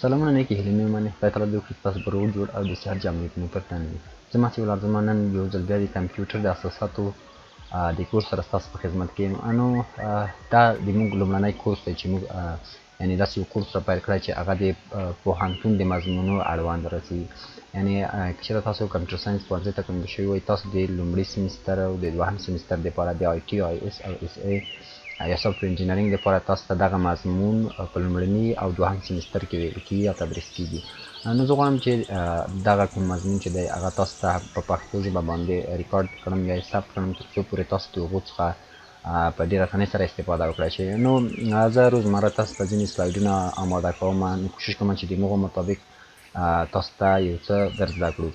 سلامونه نیکې هیلې مې ومنئ. خدای تعالی دې وکړي چې تاسو به روغ جوړ او د صحت جامې مو پر تن وي. زه مهدي ولار زما نن یو ځل بیا د کمپیوټر د اساساتو د کورس سره ستاسو په خدمت کې یم. نو دا د موږ لومړنی کورس دی چې موږ یعنې داسې یو کورس را پیل کړی چې هغه د پوهنتون د مضمونو اړوند رسوي. یعنې که چېرته تاسو کمپیوټر ساینس پوهنځي ته کوم شوي وئ، تاسو د لومړي سیمستر او د دوهم سیمستر دپاره د آی ټي آی ایس او اس ای یا سافټویر انجینرینګ لپاره تاسو ته دغه مضمون په لومړني او دوهم سیمستر کې ویل کېږي یا تدریس کېږي. نو زه غواړم چې دغه کوم مضمون چې دی هغه تاسو ته په پښتو ژبه باندې ریکارډ کړم یا یې ثبت کړم تر څو پورې تاسو د هغو څخه په ډېره اسانۍ سره استفاده وکړای شئ. نو زه روزمره تاسو ته ځینې سلایډونه آماده کوم. نو کوشش کوم چې د هغو مطابق تاسو ته یو څه در زده کړو.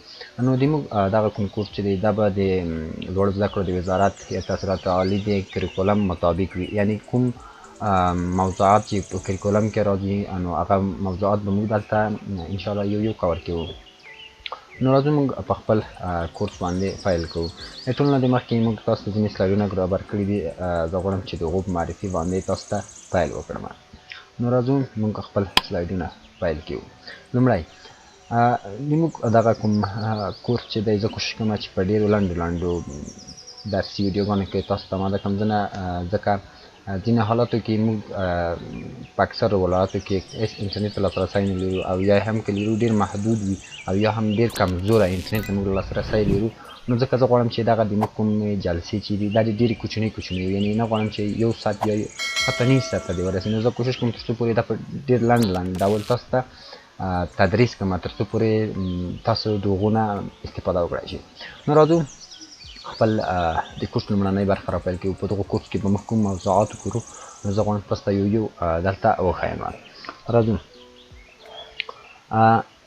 نو د موږ دغه کوم کورس چې دی دا به د لوړو زده کړو د وزارت یا تحصیلات عالي د کریکولم مطابق وي. یعنې کوم موضوعات چې په کریکولم کې راځي نو هغه موضوعات به موږ دلته انشاءالله یو کور کوو. نو راځو موږ په خپل کورس باندې پیل کوو. د ټول نه د مخکې موږ تاسو ته ځینې سلایډونه برابر کړي دي. زه غواړم چې د هغو په معرفي باندې تاسو ته پیل وکړم. نو راځو موږ خپل سلایډونه پیل کوو. لومړی موږ دغه کوم کورس چې دی زه کوشش کوم چې په ډېرو لنډو درسي ویډیوګانو کې تاسو ته آماده کړم، ځکه ځینې حالاتو کې موږ په اکثرو ولایاتو کې هېڅ انټرنېټ ته لاسرسی نه لرو، او یا هم که لرو ډېر محدود وي او یا هم ډېر کمزوری انټرنېټ ته موږ لاسرسی لرو. نو ځکه زه غواړم چې دغه د موږ کومې جلسې چې دي دا د ډېرې کوچنۍ وي، یعنې نه غواړم چې یو ساعت یا حتی نیم ساعت ته دې ورسوي. نو زه کوشش کوم تر څو پورې دا په ډېر لنډ ډول تاسو ته تدریس کوم، تر څو پورې تاسو د هغو نه استفاده وکړای شئ. نو راځو خپل د کورس لومړنۍ برخه را پیل کوو. په دغه کورس کې به موږ کوم موضوعات وګورو. نو زه غواړم تاسو ته یو دلته وښیم. راځو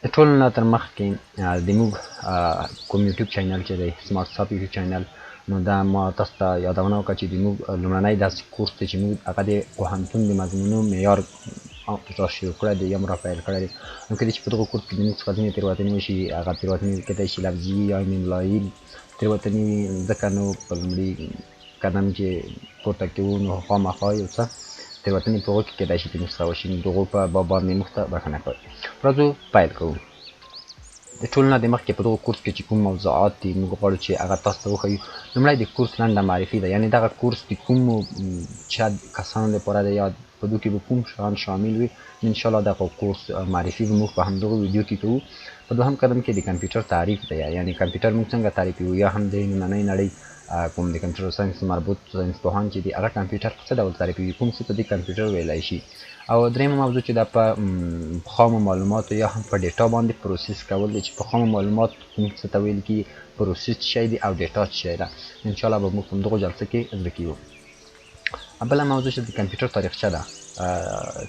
د ټولو نه تر مخکې د موږ کوم یوټیوب چینل چې دی سمارټ ساپ یوټیوب چینل، نو دا ما تاسو ته یادونه وکړه چې د موږ لومړنی داسې کورس دی چې موږ هغه د پوهنتون د مضمونو معیار را شروع کړی دی یا مو را پیل کړی دی. نو کېدای شي په دغه کورس کې د موږ څخه ځینې تېروتنې وشي. هغه تېروتنې کېدای شي لفظي یا املایي تېروتنې وي، ځکه نو په لومړي قدم چې پورته کوو نو خامخا یو څه تېروتنې په هغو کې کېدای شي چې موږ څخه وشي. نو د هغو په باب باندې موږ ته بښنه کوئ. راځو پیل کوو. د ټولو نه د مخکې په دغه کورس کې چې کوم موضوعات دي موږ غواړو چې هغه تاسو ته وښیو. لومړی د کورس لنډه معرفي ده، یعنې دغه کورس د کومو کسانو لپاره دی یا په دغو کې به کوم شیان شامل وي. انشاءالله دغه کورس معرفي به موږ په همدغه ویډیو کې کوو. په دوهم قدم کې د کمپیوټر تعریف دی، یعنې کمپیوټر موږ څنګه تعریفوو، یا هم د نننۍ نړۍ کوم د کمپیوټر ساینس مربوط ساینسپوهان چې دي هغه کمپیوټر په څه ډول تعریفوي، کوم څه ته د کمپیوټر ویلی شي. او دریمه موضوع چې دا په خامو معلوماتو یا هم په ډیټا باندې پروسس کول دی، چې په خامو معلومات کوم څه ته ویل کېږي، پروسس څه شی دی او ډیټا څه شی ده. انشاءالله به موږ په همدغو جلسه کې زده کوو. بله موضوع چې د کمپیوټر تاریخچه ده،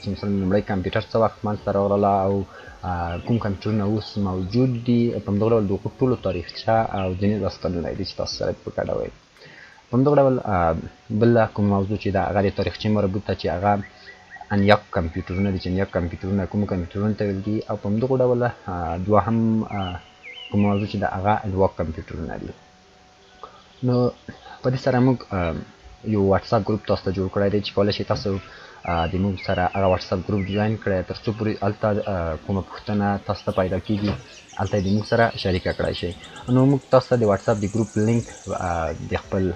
چې مثلا لومړی کمپیوټر څه وخت منځته راغله او کوم کمپیوټرونه اوس موجود دي. په همدغه ډول د هغو ټولو تاریخچه او ځینې داستانونه دي چې تاسو سره په ګډه وایي. په همدغه ډول بله کوم موضوع چې ده هغه د تاریخچې مربوط ده، چې هغه انیاک کمپیوټرونه دي، چې انیاک کمپیوټرونه کوم کمپیوټرونو ته ویل کېږي. او په همدغه ډول دوهم کوم موضوع چې ده هغه لواک کمپیوټرونه دي. نو په دې سره موږ یو واتساپ ګروپ تاسو ته جوړ کړی دی چې کولی شئ تاسو د موږ سره هغه واتساپ ګروپ جوین کړئ، تر څو پورې هلته کومه پوښتنه تاسو ته پیدا کېږي هلته یې د موږ سره شریکه کړی شئ. نو موږ تاسو ته د واتساپ د ګروپ لینک د خپل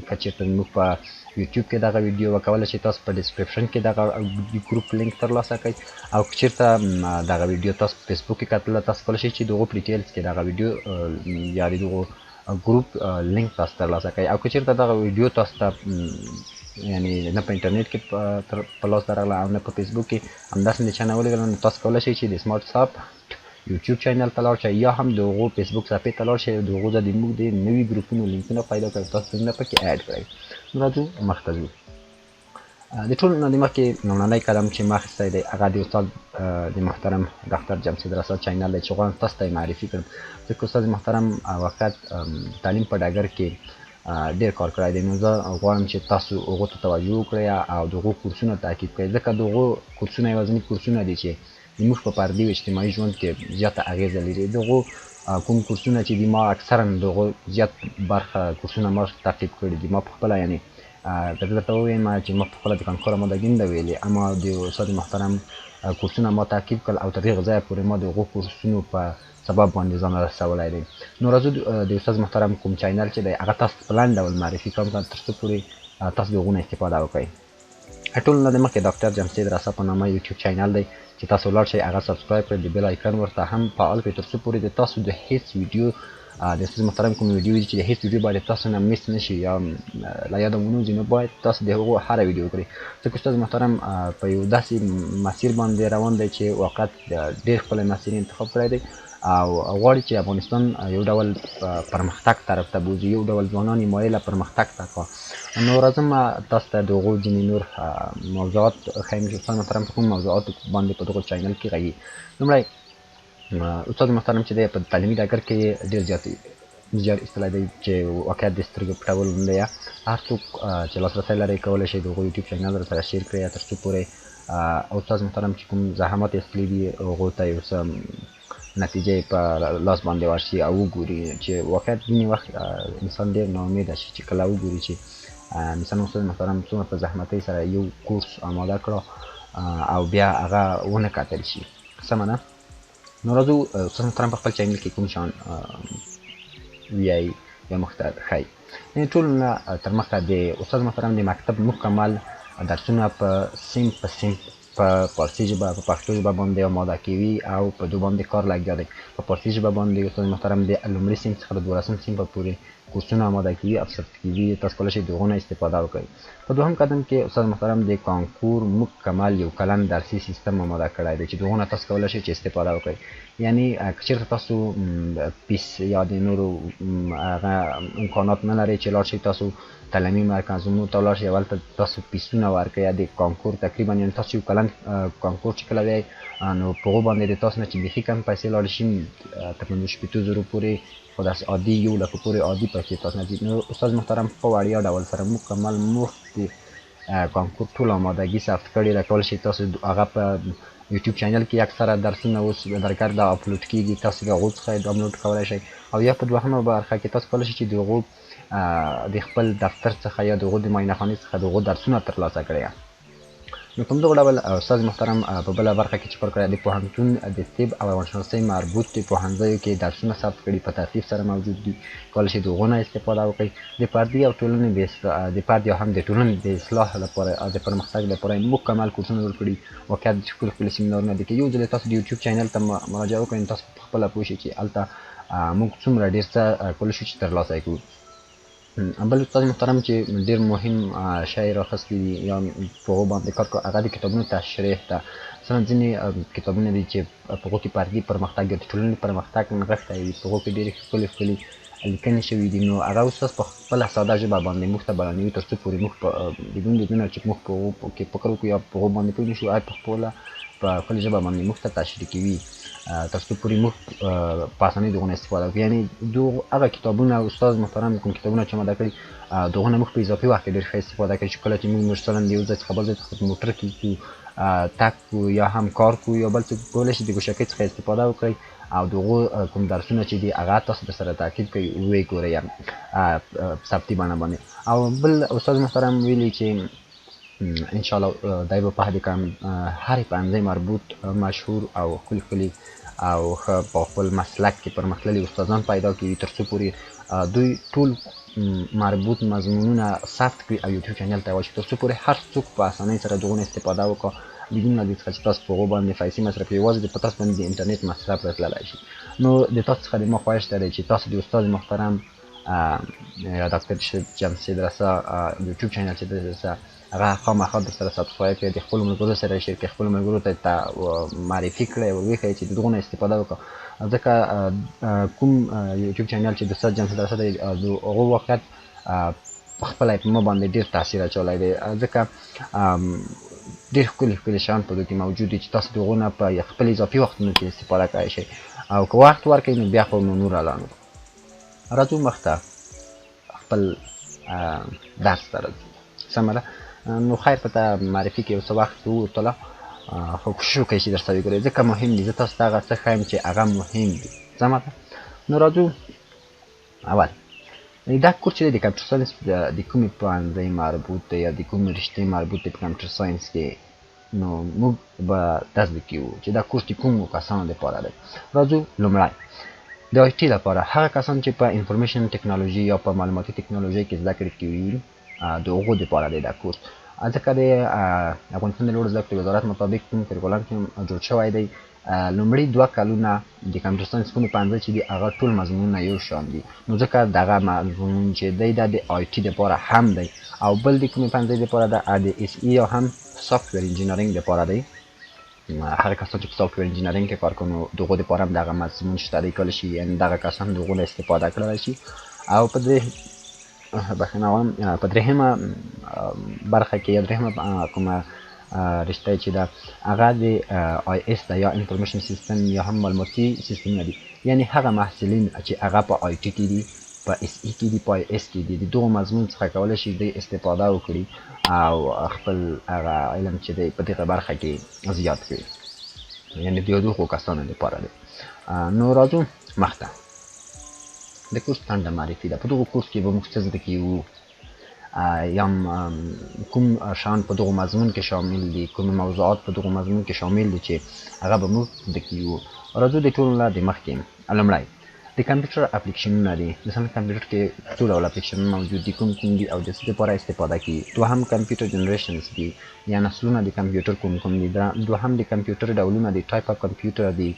که چېرته موږ په یوټیوب کې دغه ویډیو وکولی شئ، تاسو په ډسکرپشن کې دغه ګروپ لینک ترلاسه کړئ. او که چېرته دغه ویډیو تاسو په فیسبوک کې کتله، تاسو کولی شئ چې د هغو په ډیټیلز کې دغه ویډیو یا د دغو ګروپ لینک تاسو ترلاسه کړئ. او که چېرته دغه ویډیو تاسو ته یعنې نه په انټرنیټ کې په لاس درغله او نه په فیسبوک کې همداسې د چا نه ولېږله، نو تاسو کولی شئ چې د سمارټ ساپ یوټیوب چینل ته لاړ شئ یا هم د هغو فیسبوک صفحې ته لاړ شئ او د هغو د موږ د نوي ګروپونو لینکونه پیدا کړئ، تاسو ځانونه پکې اډ کړئ. نو راځو مخته ځو. د ټولو نه د مخکې لومړنی قدم چې ما اخیستی دی هغه د استاد د محترم ډاکټر جمشید رسا چینل دی، چې غواړم تاسو ته یې معرفي کړم، ځکه استاد محترم وخت تعلیم په ډګر کې ډېر کار کړی دی. نو زه غواړم چې تاسو هغو ته توجه وکړئ او د هغو کورسونه تعقیب کړئ، ځکه د هغو کورسونه یوازیني کورسونه دي چې زموږ په فردي او اجتماعي ژوند کې زیاته اغېزه لري. د هغو کوم کورسونه چې دي ما اکثرا د هغو زیات برخه کورسونه ما تعقیب کړي دي، ما په خپله یعنې که زه درته ووایم چې ما پخپله د کانکور آمادګي نه ده ویلې، اما د استاد محترم کورسونه ما تعقیب کړل او تر هغه ځایه پورې ما د هغو کورسونو په سبب باندې ځان رسولی دی. نو راځو د استاد محترم کوم چینل چې دی هغه تاسو په لنډ ډول معرفي کوم تر څو پورې تاسو د هغو نه استفاده وکړئ. ټول نه د مخکې ډاکټر جمشید رسا په نامه یوټیوب چینل دی چې تاسو ولاړ شئ هغه سبسکرایب کړئ، د بیل آیکن ورته هم فعال کړئ تر څو پورې د تاسو د هیڅ ویډیو د استاد محترم کوم ویډیو دي چې د هیڅ ویډیو باندې تاسو نه میس نشي یا له یاده ونوځي، نو باید تاسو د هغو هره ویډیو وکړئ ځکه استاد محترم په یو داسې مسیر باندې روان دی چې واقعا ډېر ښکلی مسیر انتخاب کړی دی او غواړي چې افغانستان یو ډول پرمختګ طرف ته بوځي، یو ډول ځوانان یې مایله پرمختګ ته کا. نو راځم تاسو ته د هغو ځینې نور موضوعات ښیم چې استاد محترم په کوم موضوعاتو باندې په دغو چینل کې غږي. لومړی استاد محترم چې دی په تعلیمي ډګر کې ډېر زیات اصطلاح دی چې واقعیت د سترګو پټول نه دی. هر څوک چې لاسرسی لري کولی شي د هغو یوټیوب چینل سره شیر کړي تر څو پورې استاد محترم چې کوم زحمات یې ایستلی دي هغو ته یو څه نتیجه یې په لاس باندې ورشي او وګوري چې واقعیت ځینې وخت انسان ډېر ناامیده شي چې کله وګوري چې مثلا استاد محترم څومره په زحمتۍ سره یو کورس آماده کړه او بیا هغه ونه کتل شي. سمه ده. نو راځو استاد محترم په خپل چینل کې کوم شیان ویایي یا مخ ته ښایي. ټول نه تر مخه د استاد محترم د مکتب مکمل درسونه په صنف په فارسي ژبه په پښتو ژبه باندې آماده کوي او په دو باندې کار لګیا دی. په فارسي ژبه باندې استاد محترم د لومړي صنف څخه د 12 صنف پورې کورسونه آماده کوي او سرټیفیکټ تاسو کولی شئ د هغو نه استفاده وکړئ. په دوهم قدم کې استاد محترم د کانکور مکمل یو کلن درسي سیستم آماده کړی دی چې د هغو نه تاسو کولی شئ چې استفاده وکړئ. یعنې که چېرته تاسو پیس یا د نورو هغه امکانات نه لرئ چې لاړ شئ تاسو تعلیمي مرکزونو ته ولاړ شئ او هلته تاسو پیسونه ورکړئ یا د کانکور تقریبا یعنې تاسو یو کلن کانکور چې کله ویئ نو په هغو باندې د تاسو نه چې بیخي کم پیسې لاړې شي تر 50,000 پورې خو داسې عادي 1,00,000 پورې عادي پیسې تاسو نه ځي. نو استاد محترم په وړیا ډول سره مکمل مخکې کانکور ټول آمادګي ثبت کړې ده. کولی شئ تاسو هغه په یوټیوب چینل کې اکثره درسونه اوس درګرده اپلوډ کېږي، تاسو د هغو څخه ډاونلوډ کولی شئ او یا په دوهمه برخه کې تاسو کولی شئ چې د هغو د خپل دفتر څخه یا د هغو د معاینه خانې څخه د هغو درسونه ترلاسه کړئ. نو په همدغه ډول استاد محترم په بله برخه کې چې کار کړی د پوهنتون د طب او روانشناسۍ مربوط د پوهنځیو کې درسونه ثبت کړي په ترتیب سره موجود دي. کولی شئ د هغو نه استفاده وکړئ. د فردي او ټولنې د فرد یا هم د ټولنې د اصلاح لپاره او د پرمختګ لپاره یې مکمل کورسونه جوړ کړي. واقعیت ښکلي ښکلي سیمینارونه دي. که یو ځل تاسو د یوټیوب چینل ته مراجعه وکړئ نو تاسو پخپله پوه شئ چې هلته موږ څومره ډېر څه کولی شو چې ترلاسه یې کړو. بل استاد محترم چې ډېر مهم شی راخیستی دي یا په هغو باندې کار کوي هغه د کتابونو تشریح ده. مثلا ځینې کتابونه دي چې په هغو کې فردي پرمختګ یا د ټولنې پرمختګ نغښتی وي، په هغو کې ډېرې ښکلې لیکنې شوي دي. نو هغه استاد په خپله ساده ژبه باندې موږ ته بیانوي تر څو پورې موږ بدون چې موږ په هغو کې فکر وکړو یا په هغو باندې پوه نه شو په خپله په خپلې ژبه باندې موږ ته تشریح کوي تر څو پورې موږ په اسانۍ د هغو نه استفاده وکړو. یعنې هغه کتابونه استاد محترم کوم کتابونه چې آماده کړي د هغو نه موږ په اضافي وخت کې ډېر ښه استفاده کوي چې کله چې موږ مثلا د یو ځای څخه بل ځای څخه په موټر کې ځو تګ کوو یا هم کار کوو یا بل څوک کولی شي د ګوشکۍ څخه استفاده وکړئ او د هغو کوم درسونه چې دي هغه تاسو درسره تعقیب کوئ ویې ګورئ ثبتي بڼه باندې. او بل استاد محترم ویلي چې انشاءالله دی به په هرې پوهنځۍ مربوط مشهور او ښکلي او ښه په خپل مسلک کې پرمختللي استادان پیدا کوي تر څو پورې دوی ټول مربوط مضمونونه ثبت کړي او یوټیوب چینل ته یې واچوي تر څو پورې هر څوک په اسانۍ سره د هغو نه استفاده وکړه بدون له دې څخه چې تاسو په هغو باندې پیسې مصرف کړئ، یوازې په تاسو باندې د انټرنیټ مصرف راتللی شي. نو د تاسو څخه د ما خواهش دا دی چې تاسو د استاد محترم ډاکټر جمشید رسا یوټیوب چینل چې دی هغه خامخا درسره سبسکرایب کړئ، د خپلو ملګرو سره یې شیر کړئ، خپلو ملګرو ته معرفي کړئ، ور وښایئ چې د دغو نه استفاده وکړه. ځکه کوم یوټیوب چینل چې د استاد جمشید رسا دی د هغو واقعیت پخپله یې په ما باندې ډېر تاثیر اچولی دی ځکه ډېر ښکلي شیان په دې کې موجود دي چې تاسو د هغو نه په خپل اضافي وختونو کې استفاده کولی شئ او که وخت ورکړئ نو بیا خو نو نور اعلان راځو مخته خپل درس ته راځو. سمه ده. نو خیر په ته معرفي کې یو څه وخت ووتله خو کوشش وکړئ چې درسته وګورئ ځکه مهم دي. زه تاسو ته هغه څه ښیم چې هغه مهم دي. سمه ده. نو راځو اول دا کورس چې د کمپیوټر ساينس د کومې پوهنځۍ مربوط دی یا د کومې رشتې مربوط دی په کمپیوټر ساينس کې، نو موږ به داسې کوو چې دا کورس د کومو کسانو لپاره دی. راځو لومړی د آی ټي لپاره هغه کسان چې په انفارمیشن ټیکنالوژي یا په معلوماتي ټیکنالوژي کې زده کړې کوي، د هغو لپاره دی دا کورس. ځکه د افغانستان د لوړو زده کړو وزارت مطابق کوم کریکولم کې جوړ شوی دی، لومړی 2 کلونه د کمپیوټر ساينس کومې پوهنځۍ چې دي هغه ټول مضمونونه یو شان دي، نو ځکه دغه مضمون چې دی د آی ټي لپاره هم دی، او بل د کومې پوهنځۍ لپاره د اس ای یا هم سافټویر انجینرینګ لپاره دی. هغه کسان چې په سافټویر انجینرینګ کې کار کوي، دغه لپاره هم دغه مضمون شته دی، کولای شي یعنې دغه کسان دغه نه استفاده کړلی شي. او په دې په درېیمه برخه کې یا درېیمه کومه رشته چې ده هغه د آی اس ده یا انفارمیشن سیستم یا هم معلوماتي سیستمونه دي، یعنې هغه محصلین چې هغه په آی ټي کې دي، په اس ای کې دي، په آی اس کې دي، د دغو مضمون څخه کولی شي دوی استفاده وکړي او خپل هغه علم چې دی په دغه برخه کې زیات کړي، یعنې د دغو کسانو لپاره دی. نو راځو مخته. د کورس ټنډه معرفي ده. په دغو کورس کې به موږ څه زده کوو، یا کوم شیان په دغو مضمون کې شامل دي، کوم موضوعات په دغو مضمون کې شامل دي چې هغه به موږ زده کوو. راځو د ټولو نه د مخکې لومړی د کمپیوټر اپلیکیشنونه دي. مثلا کمپیوټر کې څو ډول اپلیکیشنونه موجود دي، کوم دي او د څه لپاره استفاده کوي. دوهم کمپیوټر جنریشنز دي، یا نسلونه د کمپیوټر کوم دي. دوهم د کمپیوټر ډولونه دي، ټایپ اف کمپیوټر دي،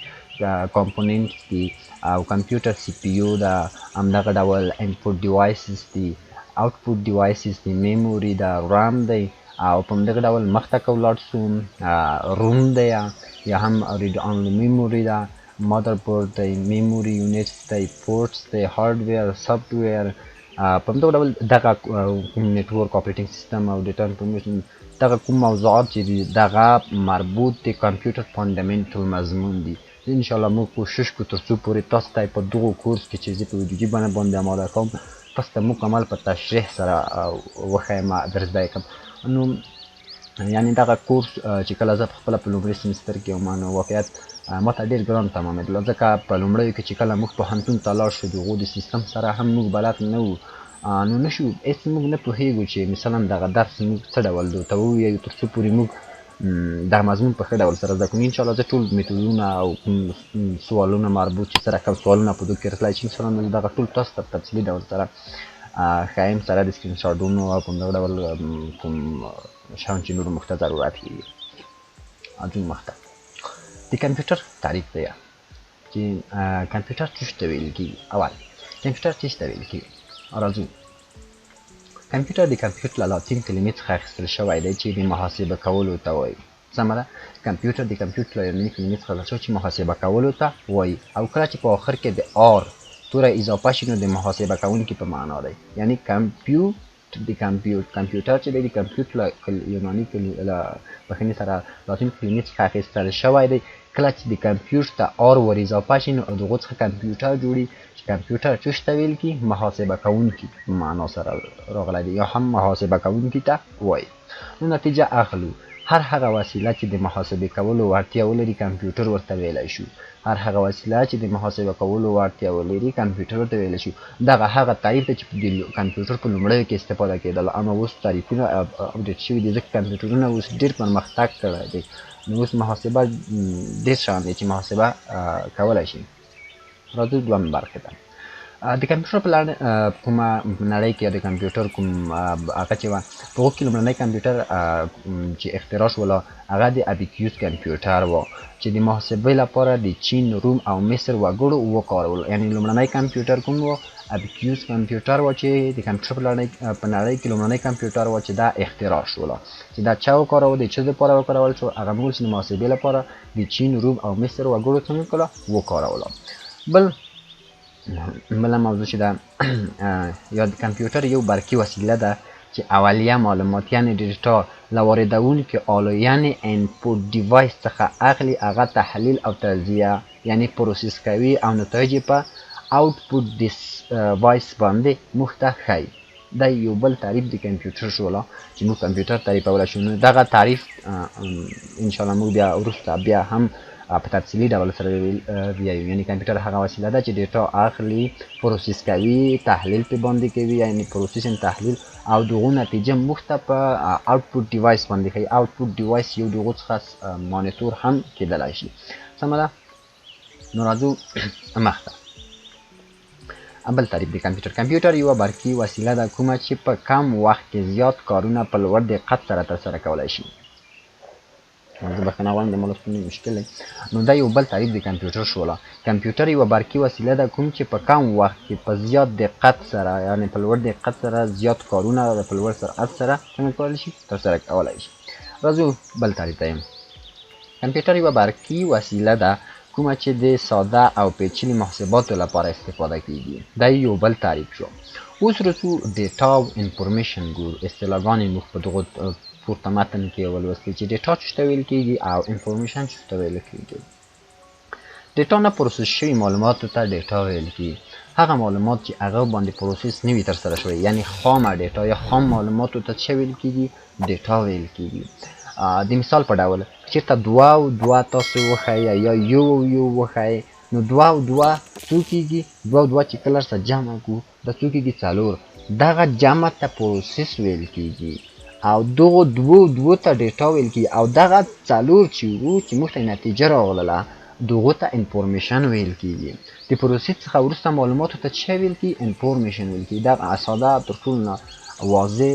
کمپوننټس دي، او کمپیوټر سی پی یو ده، همدغه ډول انپوټ ډیوایسز دي، آوټپوټ ډیوایسز دي، میموري ده، رام دی، او په همدغه ډول مخته که ولاړ شو روم دی یا هم ریډ اونلی میموري ده، مادر بورډ دی، میموري یونټس دی، پورټس دی، هارډویر، سافټویر. په همدغه ډول دغه کوم نیټورک اپریټینګ سیستم او ډیټا انفارمیشن، دغه کوم موضوعات چې دي دغه مربوط د کمپیوټر فانډامنټل مضمون دي. انشاءالله موږ کوشش کوو تر څو پورې تاسو ته په دغو کورس کې چې زه په وجودي بڼه باندې اماده کوم، تاسو ته مکمل په تشریح سره وښیم، در زده کړم. نو یعنې دغه کورس چې کله زه پخپله په لومړي سمستر کې وم، نو واقعیت ما ته ډېر ګران تمامېدل، ځکه په لومړیو کې چې کله موږ پوهنتون ته لاړ شو، د هغو د سیستم سره هم موږ بلد نه وو، نو نشو هېڅ موږ نه پوهېږو چې مثلا دغه درس موږ څه ډول درته ووایو تر څو پورې موږ دغه مضمون په ښه ډول سره زده کړو. انشاءالله زه ټول میتودونه او کوم سوالونه مربوط چې سره کوم سوالونه په دغو کې راتلی چې انشاءالله زه دغه ټول تاسو ته په تفصیلي ډول سره ښایم، سره د سکرین شاټونو او په همدغه ډول کوم شیان چې نور موږ ته ضرورت کېږي. ځو مخته. د کمپیوټر تعریف دی چې کمپیوټر څه ته ویل کېږي. اول کمپیوټر څه ته ویل کېږي. راځو. کمپیوټر د کمپیوټر له لاتین کلمې څخه اخیستل شوی دی چې د محاسبه کولو ته وایي. سمه ده. کمپیوټر د کمپیوټر له یوناني کلمې څخه اخیستل شوی چې محاسبه کولو ته وایي، او کله چې په آخر کې د آر توری اضافه شي نو د محاسبه کوونکي په معنا دی. یعنی کمپیوټر چې دی د کمپیوټر له یوناني بخښنې سره لاتین کلمې څخه اخیستل شوی دی. کله چې د کمپیوټر ته آر ور اضافه شي نو د هغو څخه کمپیوټر جوړي، چې کمپیوټر څه ته ویل کېږي، محاسبه کوونکي په معنا سره راغلی دی، یا هم محاسبه کوونکي ته وایي. نو نتیجه اخلو هر هغه وسیله چې د محاسبې کولو وړتیا ولري کمپیوټر ورته ویلی شو. هر هغه وسیله چې د محاسبه کولو وړتیا ولري کمپیوټر ورته ویلی شو. دغه هغه تعریف دی چې د کمپیوټر په لومړیو کې استفاده کېدل، اما اوس تعریفونه اپډیټ شوي دي، ځکه کمپیوټرونه اوس ډېر پرمختګ کړی دی، نو اوس محاسبه ډېر شیان دی چې محاسبه کولی شي. راځو دویمې برخې ته. د کمپیوټر په کومه نړۍ کې د کمپیوټر کوم هغه چې وه په هغو کې لومړنی کمپیوټر چې اختراع شوله هغه د ابیکیوس کمپیوټر و، چې د محاسبې لپاره د چین، روم او مصر وګړو وکارول. یعنې لومړنی کمپیوټر کوم و؟ ابیکیوس کمپیوټر و، چې د کمپیوټر په نړۍ کې لومړنی کمپیوټر و چې دا اختراع شوله. چې دا چا وکارول، د څه لپاره وکارول شو؟ هغه موږ چې د محاسبې لپاره د چین، روم او مصر وګړو څنګه کړله؟ وکاروله. بله موضوع چې ده یا د کمپیوټر یو برقي وسیله ده چې اولیه معلومات یعنې ډیټا له واردوونکي آلو یعنې انپوټ ډیوایس څخه اخلي، هغه تحلیل او تجزیه یعنې پروسس کوي او نتایج په آوټپوټ ډیوایس باندې موږ ته ښیي. دا یو بل تعریف د کمپیوټر شوله چې موږ کمپیوټر تعریفولی شو. نو دغه تعریف انشاءالله موږ بیا وروسته بیا هم په تفصیلي ډول سره ویایو. یعنی کمپیوټر هغه وسیله ده چې ډیټا اخلي، پروسس کوي، تحلیل پې باندې کوي، یعنی پروسس تحلیل او دغه نتیجه موږ ته په آوټپوټ ډیوایس باندې کوي. آوټپوټ ډیوایس یو دغه څخه مانیټور هم کېدلی شي. سمه ده. نو راځو مخته. بل تعریف د کمپیوټر یوه برقي وسیله ده کومه چې په کم وخت کې زیات کارونه په لوړ دقت سره ترسره کولی شي. زه بخښنه غواړم د ملوستونو مشکل دی. نو دا یو بل تعریف د کمپیوټر شوله. کمپیوټر یوه برقي وسیله ده کوم چې په کم وخت کې په زیات دقت سره، یعنې په لوړ دقت سره زیات کارونه په لوړ سرعت سره څنګه کولی شي؟ ترسره کولی شي. راځو بل تعریف ته. کمپیوټر یوه برقي وسیله ده کومه چې د ساده او پیچلي محاسباتو لپاره استفاده کیږي. دا یو بل تعریف شو. اوس راځو ډیټا او انفورمیشن ګورو. اصطلاحګانې موږ په دغه پورته متن کې ولوستې چې ډیټا څه ته ویل کیږي او انفورمیشن څه ته ویل کیږي. ډیټا نه پروسس شوي معلوماتو ته ډیټا ویل کیږي. هغه معلومات چې هغه باندې پروسس نه وي ترسره شوی، یعنی خامه ډیټا یا خام معلوماتو ته څه ویل کیږي؟ ډیټا ویل کیږي. د مثال په ډول چېرته 2 او 2 تاسو وښایئ یا 1 او 1 وښایئ، نو 2 او 2 څو کیږي؟ 2 او 2 چې کله سره جمع کړو دا څو کیږي؟ 4. دغه جمع ته پروسس ویل کیږي او دغه 2 او 2 ته ډیټا ویل کیږي او دغه 4 چې وو چې موږ ته نتیجه راغله دغه ته انفورمیشن ویل کیږي. د پروسس څخه وروسته معلوماتو ته څه ویل کیږي؟ انفورمیشن ویل کیږي. دا ساده تر ټولو نه واضح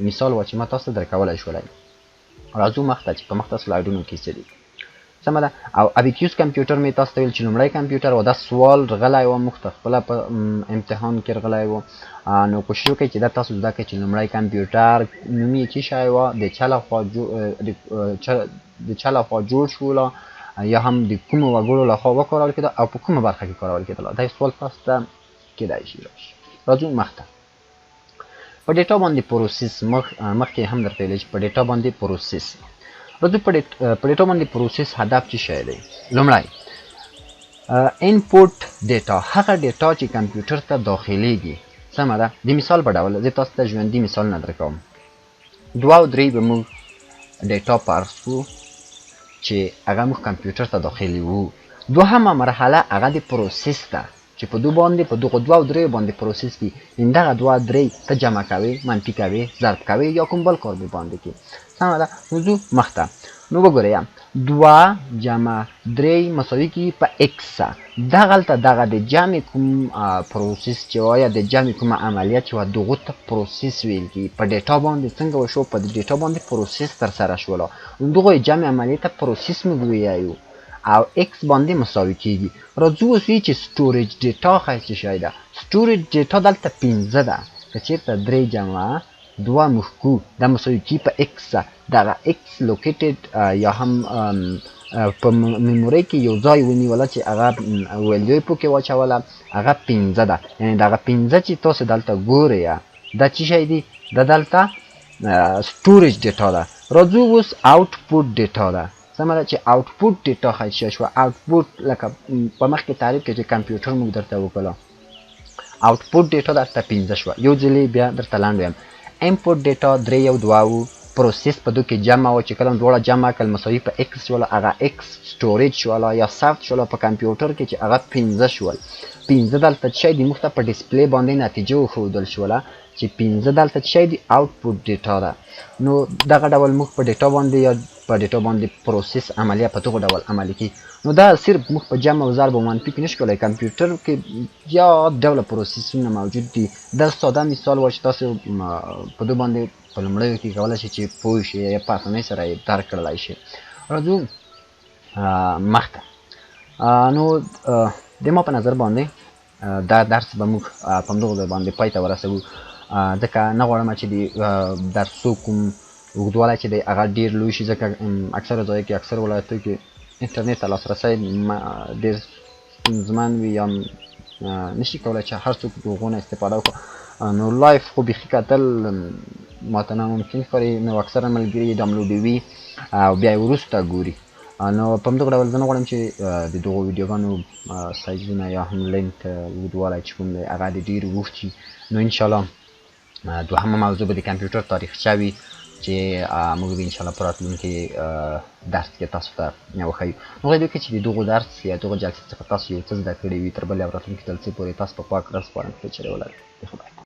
مثال و چې ما تاسو درکولی شولی. راځو مخته چې په مخته سلایډونو کې څه دي. سمه ده. او ابیکیوس کمپیوټر مې تاسو ته ویل چې لومړی کمپیوټر و. دا سوال رغلی و موږ ته خپله په امتحان کې رغلی و. نو کوشش وکړئ چې دا تاسو زده کړئ چې لومړی کمپیوټر نوم یې څه شی و، د چا لخوا جوړ شوله یا هم د کومو وګړو لخوا وکارول کېده او په کومه برخه کې کارول کېدله. دا سوال تاسو ته کېدای شي. راځو مخته. په ډیټا باندې پروسس مخکې هم درته ویلې چې په ډیټا باندې پروسس. راځو په ډیټا باندې پروسس هدف څه شی دی؟ لومړی انپوټ ډیټا، هغه ډیټا چې کمپیوټر ته داخلیږي. سمه ده. د مثال په ډول زه تاسو ته ژوندي مثال نه درکوم. 2 او 3 به موږ ډیټا فرض کړو چې هغه موږ کمپیوټر ته داخلي وو. دوهمه مرحله هغه د پروسس ده چې په دو باندې په دغه 2 او 3 باندې پروسس کی. دغه 2 او 3 ته جمع کوي، منفي کوي، ضرب کوي یا کوم بل کار به باندې کی. سمه ده. موضوع مخته. نو وګورئ 2 جمع 3 مساوي کی په x. دغلته دغه د جمع کوم پروسس چې وایي د جمع کوم عملیات چې دغه ته پروسس ویل کی. په ډیټا باندې څنګه وشو؟ په ډیټا باندې پروسس تر سره شوله. دغه جمع عملیات ته پروسس موږ ویایو او x باندې مساوي کیږي. راځو اوس چې سټوریج ډیټا څه شی ده؟ سټوریج ډیټا دلته 15 ده. که چېرته 3 جمع 2 موږ کوو دا مساوي کیږي په x. دغه x لوکیټډ یا هم په میموري کې یو ځای ونیوله چې هغه ویلیو پکې واچوله، هغه 15 ده. یعنې دغه 15 چې تاسو دلته ګورئ دا څه شی دی؟ دا دلته سټوریج ډیټا ده. راځو اوس آوټپوټ ډیټا ده. سمه ده چې آوټپوټ ډیټا څه شوه؟ آوټپوټ لکه په مخکې تعریف کې چې کمپیوټر موږ درته وکړه، آوټپوټ ډیټا درته 15 شوه. یو ځلې بیا درته لاندې وایم. انپوټ ډیټا 3 او 2 وو. پروسس په دو کې جمع و چې کله دواړه جمع کړل مساوي په x شوله، هغه x سټوریج شوله یا ثبت شوله په کمپیوټر کې چې هغه 15 شول. 15 دلته څه دی؟ موږ ته په ډسپلی باندې نتیجه وښودل شوله چې 15 دلته څه دی؟ آوټپوټ ډیټا ده. نو دغه ډول موږ په ډیټا باندې یا په ډیټا باندې پروسس عملیه په دغه ډول عملي کی. نو دا صرف موږ په جمع او ضرب او منفي کې نشو کولی. کمپیوټر کې زیات ډوله پروسسونه موجود دي. دا ساده مثال و چې تاسو په دو باندې په لومړیو کې کولی شئ چې پوه شئ یا په اسانۍ سره یې درک کړلی شئ. راځو مخته. نو د ما په نظر باندې دا درس به موږ په همدغه ځای باندې پای ته ورسوو، ځکه نه غواړم چې د درسو کوم اوږدوالی چې دی هغه ډېر لوی شي، ځکه اکثره ځایو کې اکثر ولایتو کې انټرنیټ ته لاسرسی ډېر ستونزمن وي یا نشي کولی چې هر څوک د هغو نه استفاده وکړو. نو لایف خو بیخي کتل ماته ناممکن ښکاري. نو اکثره ملګري یې ډاونلوډوي او بیا یې وروسته ګوري. نو په همدغه ډول زه نه غواړم چې د دغو ویډیوګانو سایزونه یا هم لینک اوږدوالی چې کوم دی هغه د ډېر اوږد شي. نو انشاءالله دوهمه موضوع به د کمپیوټر تاریخچه وي. چې موږ به انشاءالله په راتلونکي درس کې تاسو ته وښیو. نو غواړو چې د دغو درس یا دغو جلسې څخه تاسو یو څه زده کړي وي، تر بلې او راتلونکي جلسې پورې تاسو په پاک رزق باندې چې ولرئ.